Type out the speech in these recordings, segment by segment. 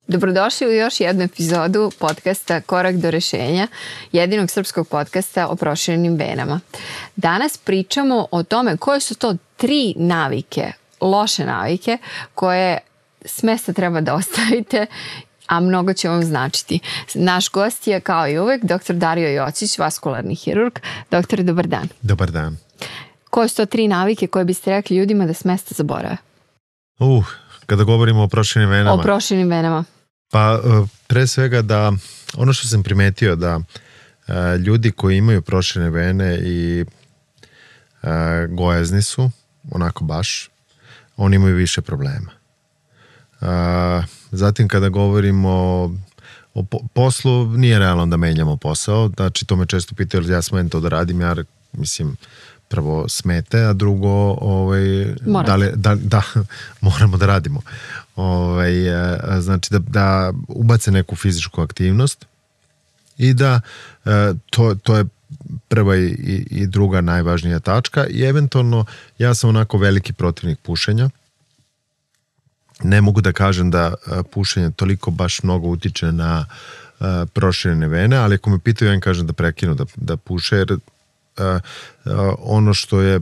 Dobrodošli u još jednu epizodu podcasta Korak do rešenja, jedinog srpskog podcasta o proširenim venama. Danas pričamo o tome koje su to 3 navike, loše navike, koje smesta treba da ostavite, a mnogo će vam značiti. Naš gost je, kao i uvek, dr. Dario Jocić, vaskularni hirurg. Doktore, dobar dan. Dobar dan. Koje su to 3 navike koje biste rekli ljudima da smesta zaborave? Kada govorimo o proširenim venama. O proširenim venama. Pa pre svega da, ono što sam primetio da ljudi koji imaju proširene vene i gojazni su, onako baš, oni imaju više problema. Zatim kada govorimo o poslu, nije realno da menjamo posao, znači to me često pitaju, ja smem to da radim, ja mislim, prvo smete, a drugo da moramo da radimo. Znači da ubace neku fizičku aktivnost i da to je prva i druga najvažnija tačka i eventualno ja sam onako veliki protivnik pušenja. Ne mogu da kažem da pušenje toliko baš mnogo utiče na proširene vene, ali ako me pitaju, ja im kažem da prekinu da puše, jer ono što je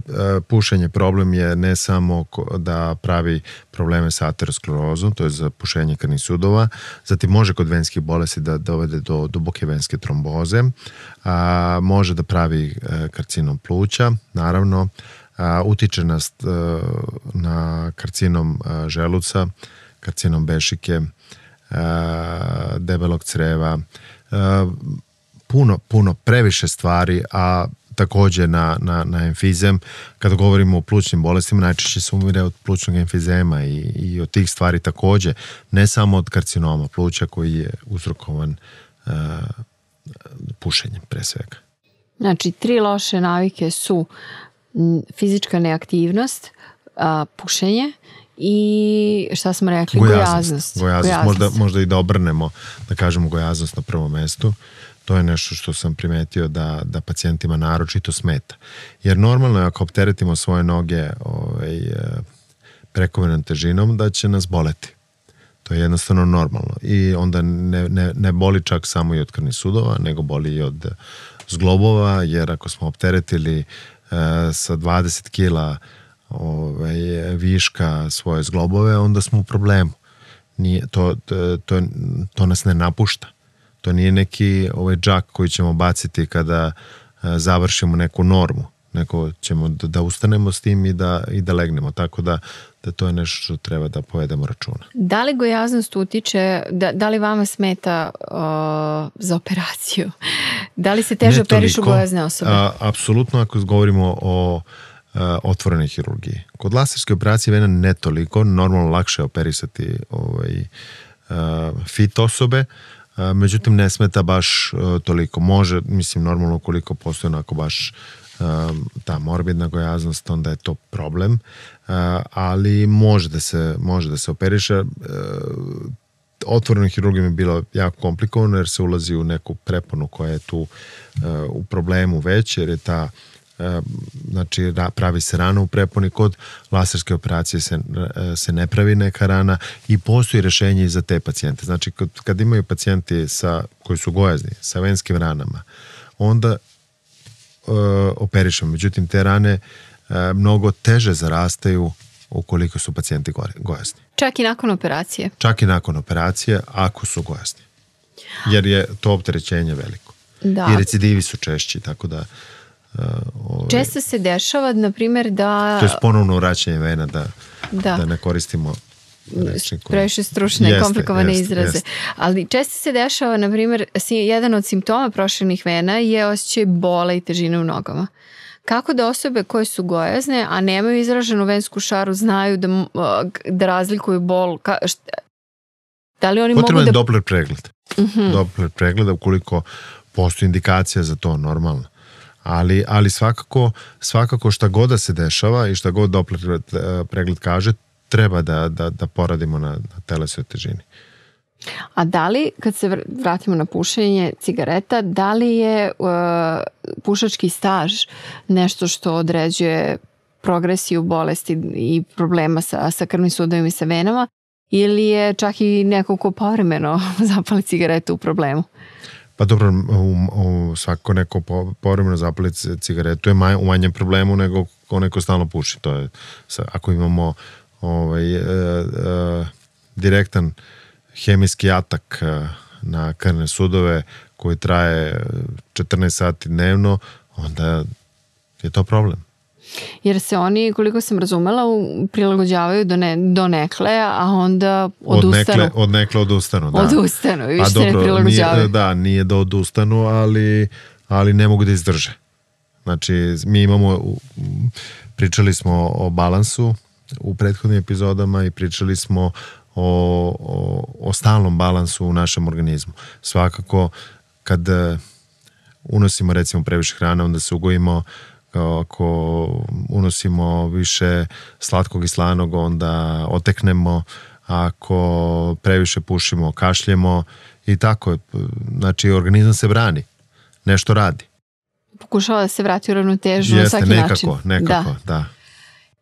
pušenje problem je ne samo da pravi probleme sa aterosklerozom, to je za pušenje krvnih sudova, zatim može kod venskih bolesti da dovede do duboke venske tromboze, može da pravi karcinom pluća, naravno, utiče na karcinom želuca, karcinom bešike, debelog creva, puno previše stvari, a takođe na emfizem. Kada govorimo o plućnim bolestima, najčešće se umire od plućnog emfizema i od tih stvari takođe, ne samo od karcinoma pluća koji je uzrokovan pušenjem pre svega. Znači, 3 loše navike su fizička neaktivnost, pušenje i šta smo rekli? Gojaznost. Možda i da obrnemo, da kažemo gojaznost na prvom mestu. To je nešto što sam primetio da pacijentima naročito smeta. Jer normalno je ako opteretimo svoje noge prekomernom težinom da će nas boleti. To je jednostavno normalno. I onda ne boli čak samo i od krvnih sudova, nego boli i od zglobova, jer ako smo opteretili sa 20 kila viška svoje zglobove, onda smo u problemu. To nas ne napušta. To nije neki džak koji ćemo baciti kada završimo neku normu. Neko ćemo da ustanemo s tim i da legnemo. Tako da to je nešto što treba da povedemo računa. Da li gojaznost utiče, da li vama smeta za operaciju? Da li se teže operišu gojazne osobe? Apsolutno, ako govorimo o otvorenoj hirurgiji. Kod laserske operacije vena ne toliko, normalno lakše operisati fit osobe, međutim ne smeta baš toliko. Može, mislim, normalno ukoliko postoji onako baš ta morbidna gojaznost, onda je to problem, ali može da se operiše. Otvorenom hirurgijom je bilo jako komplikovano jer se ulazi u neku preponu koja je tu u problemu već, jer je ta znači pravi se rana u preponi. Kod laserske operacije se ne pravi neka rana i postoji rešenje i za te pacijente. Znači kad imaju pacijenti koji su gojazni sa venskim ranama, onda operišemo. Međutim, te rane mnogo teže zarastaju ukoliko su pacijenti gojazni. Čak i nakon operacije? Čak i nakon operacije ako su gojazni. Jer je to opterećenje veliko. Da. I recidivi su češći, tako da često se dešava, na primjer, da... To je ponovno vraćanje vena, da ne koristimo previše stručne i komplikovane izraze. Ali često se dešava, na primjer, jedan od simptoma proširenih vena je osjećaj bola i težine u nogama. Kako da osobe koje su gojazne, a nemaju izraženu vensku šaru, znaju da razlikuju bol? Da li oni mogu da... Potreban je Doppler pregled. Doppler pregled, ukoliko postoji indikacija za to, normalno. Ali svakako šta god da se dešava i šta god Doppler pregled kaže, treba da poradimo na telesnoj težini. A da li, kad se vratimo na pušenje cigareta, da li je pušački staž nešto što određuje progresiju bolesti i problema sa krvnim sudovima i sa venama? ili je čak i neko ko povremeno zapali cigaretu u problemu? Pa dobro, svako neko povremeno zapali cigaretu je u manjem problemu nego onaj ko stalno puši. To je, ako imamo direktan hemijski atak na krvne sudove koji traje 14 sati dnevno, onda je to problem. Jer se oni, koliko sam razumela, prilagođavaju do nekle, a onda odustanu. Od nekle odustanu, da. Odustanu i više se ne prilagođavaju. Nije da odustanu, ali ne mogu da izdrže. Znači, mi pričali smo o balansu u prethodnim epizodama i pričali smo o stalnom balansu u našem organizmu. Svakako, kad unosimo recimo previše hrane, onda se ugojimo. Ako unosimo više slatkog i slanog, onda oteknemo. Ako previše pušimo, kašljemo i tako. Znači, organizam se brani. Nešto radi. Pokušava da se vrati u ravnotežu na svaki način. Nekako, da.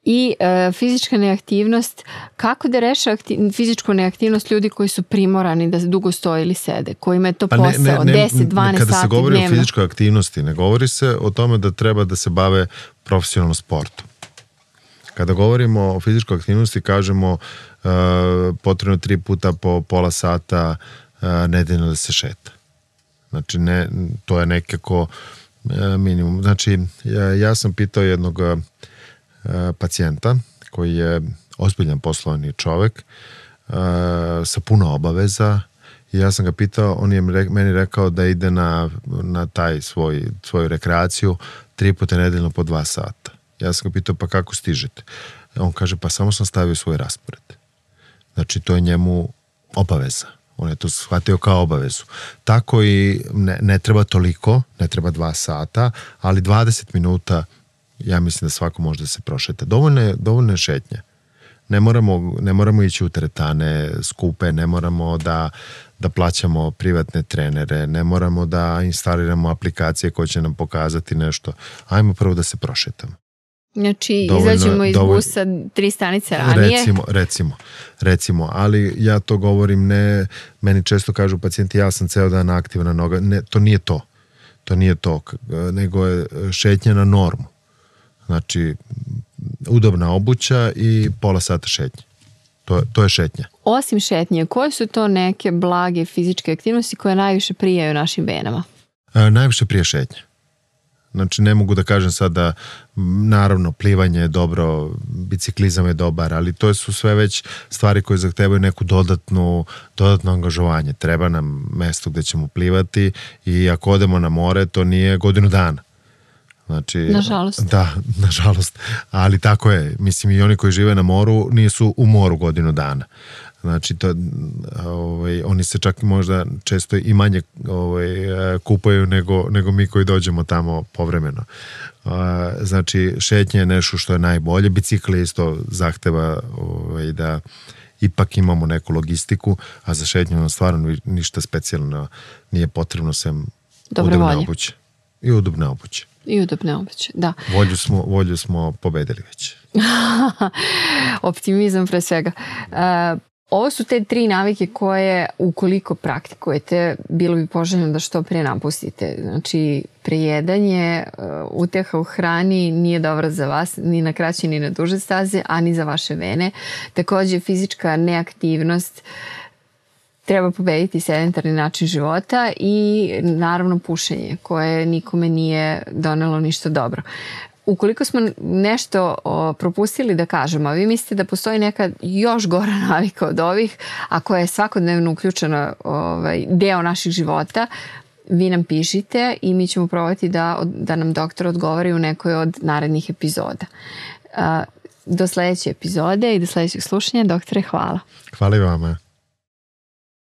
I fizička neaktivnost, kako da reše fizičku neaktivnost ljudi koji su primorani da dugo stoje ili sede, kojima je to posao 10-12 sati dnevno? Kada se govori o fizičkoj aktivnosti, ne govori se o tome da treba da se bave profesionalno sportom. Kada govorimo o fizičkoj aktivnosti, kažemo potrebno 3 puta po pola sata nedeljno da se šeta. Znači, to je nekako minimum. Znači, ja sam pitao jednog pacijenta koji je ozbiljan poslovni čovek sa puno obaveza i ja sam ga pitao, on je meni rekao da ide na taj svoju rekreaciju 3 puta nedeljno po 2 sata. Ja sam ga pitao, pa kako stižete? On kaže, pa samo sam stavio svoj raspored. Znači, to je njemu obaveza. On je to shvatio kao obavezu. Tako i ne treba toliko, ne treba 2 sata, ali 20 minuta ja mislim da svako može da se prošeta. Dovoljno je šetnje. Ne moramo ići u teretane skupe, ne moramo da plaćamo privatne trenere, ne moramo da instaliramo aplikacije koje će nam pokazati nešto. Ajmo prvo da se prošetamo. Znači, izađemo iz busa 3 stanice ranije? Recimo, ali ja to govorim, meni često kažu pacijenti, ja sam ceo dan aktivna noga. Ne, to nije to, nego je šetnja na normu. Znači, udobna obuća i pola sata šetnje. To je šetnja. Osim šetnje, koje su to neke blage fizičke aktivnosti koje najviše prijaju našim venama? Najviše prije šetnje. Znači, ne mogu da kažem sad da, naravno, plivanje je dobro, biciklizam je dobar, ali to su sve već stvari koje zahtevaju neku dodatno angažovanje. Treba nam mesto gde ćemo plivati i ako odemo na more, to nije godinu dana. Znači, nažalost. Da, nažalost. Ali tako je. Mislim, i oni koji žive na moru nisu u moru godinu dana. Znači, oni se čak možda često i manje kupaju nego mi koji dođemo tamo povremeno. Znači, šetnje je nešto što je najbolje. Bicikl isto zahteva da ipak imamo neku logistiku, a za šetnju nam stvarno ništa specijalno nije potrebno sem udobne obuće. I udobne obuće. I udobne obuće, da. Volju smo pobedili već. Optimizam pre svega. Ovo su te 3 navike koje, ukoliko praktikujete, bilo bi poželjno da što prije napustite. Znači, prejedanje, uteha u hrani nije dobra za vas, ni na kraće ni na duže staze, a ni za vaše vene. Takođe, fizička neaktivnost, treba pobediti sedentarni način života i naravno pušenje koje nikome nije donelo ništa dobro. Ukoliko smo nešto propustili da kažemo, a vi mislite da postoji neka još gora navika od ovih, a koja je svakodnevno uključena deo naših života, vi nam pišite i mi ćemo probati da nam doktor odgovori u nekoj od narednih epizoda. Do sledeće epizode i do sledećeg slušanja, doktore, hvala. Hvala i vama.